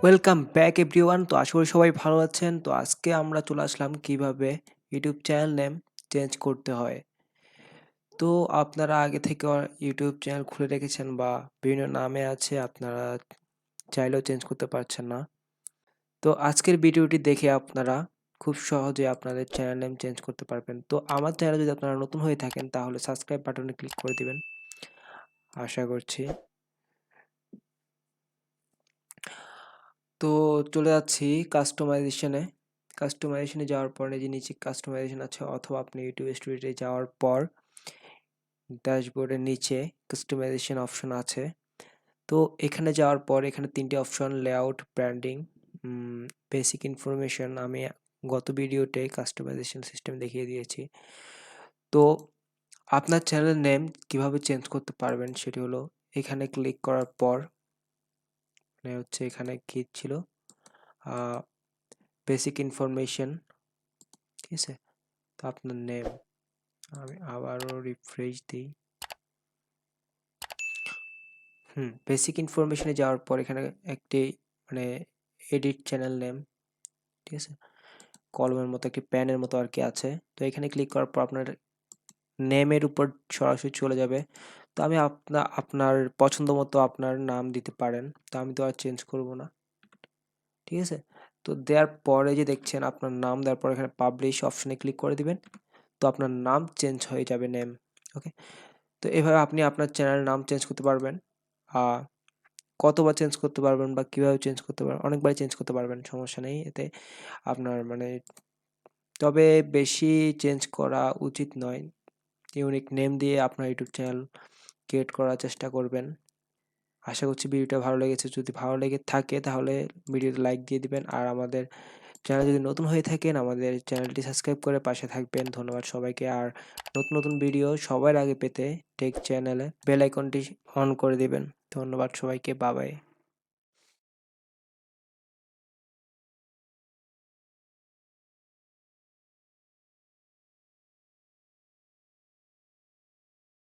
Welcome back everyone. তো আশা করি সবাই ভালো আছেন। তো আজকে আমরা চলে আসলাম কিভাবে ইউটিউব চ্যানেল নেম চেঞ্জ করতে হয়। তো আপনারা আগে থেকে ইউটিউব চ্যানেল খুলে রেখেছেন বা বিভিন্ন নামে আছে, আপনারা চাইলেও চেঞ্জ করতে পারছেন না। তো আজকের ভিডিওটি দেখে আপনারা খুব সহজে আপনাদের চ্যানেল নেম চেঞ্জ করতে পারবেন। তো আমার চ্যানেলে যদি আপনারা নতুন হয়ে থাকেন তাহলে সাবস্ক্রাইব বাটনে ক্লিক করে দিবেন, আশা করছি। তো চলে যাচ্ছি কাস্টমাইজেশনে। কাস্টমাইজেশনে যাওয়ার পরে যে নিচে কাস্টমাইজেশন আছে, অথবা আপনি ইউটিউব স্টুডিওতে যাওয়ার পর ড্যাশবোর্ডের নিচে কাস্টমাইজেশন অপশন আছে। তো এখানে যাওয়ার পর এখানে 3টি option: layout, branding, basic information. আমি গত ভিডিওতে কাস্টমাইজেশন সিস্টেম দেখিয়ে দিয়েছি। তো আপনার চ্যানেল নেম কিভাবে চেঞ্জ করতে পারবেন সেটি হলো, এখানে ক্লিক করার পর এখানে কি ছিল, বেসিক ইনফরমেশন, ঠিক আছে। তো আপনার নেম, আমি আবারও রিফ্রেশ দিই। বেসিক ইনফরমেশনে যাওয়ার পর এখানে একটি মানে এডিট চ্যানেল নেম, ঠিক আছে, কলমের মতো একটি প্যানের মতো আর কি আছে। তো এখানে ক্লিক করার পর আপনার নেমের উপর সরাসরি চলে যাবে। তো আমি আপনার পছন্দ মতো আপনার নাম দিতে পারেন। তো আমি তো আর চেঞ্জ করব না, ঠিক আছে। তো দেওয়ার পরে যে দেখছেন আপনার নাম দেওয়ার পর এখানে পাবলিশ অপশনে ক্লিক করে দিবেন। তো আপনার নাম চেঞ্জ হয়ে যাবে, নেম। ওকে। তো এভাবে আপনি আপনার চ্যানেলের নাম চেঞ্জ করতে পারবেন। কতবার চেঞ্জ করতে পারবেন বা কীভাবে চেঞ্জ করতে পারবেন, অনেকবারই চেঞ্জ করতে পারবেন, সমস্যা নেই এতে আপনার তবে বেশি চেঞ্জ করা উচিত নয়। ইউনিক নেম দিয়ে আপনার ইউটিউব চ্যানেল ক্রিয়েট করার চেষ্টা করবেন। আশা করছি ভিডিওটা ভালো লেগেছে। যদি ভালো লেগে থাকে তাহলে ভিডিওতে লাইক দিয়ে দিবেন, আর আমাদের চ্যানেল যদি নতুন হয়ে থাকেন আমাদের চ্যানেলটি সাবস্ক্রাইব করে পাশে থাকবেন। ধন্যবাদ সবাইকে। আর নতুন নতুন ভিডিও সবার আগে পেতে টেক চ্যানেলে বেল আইকনটি অন করে দিবেন। ধন্যবাদ সবাইকে। Bye bye.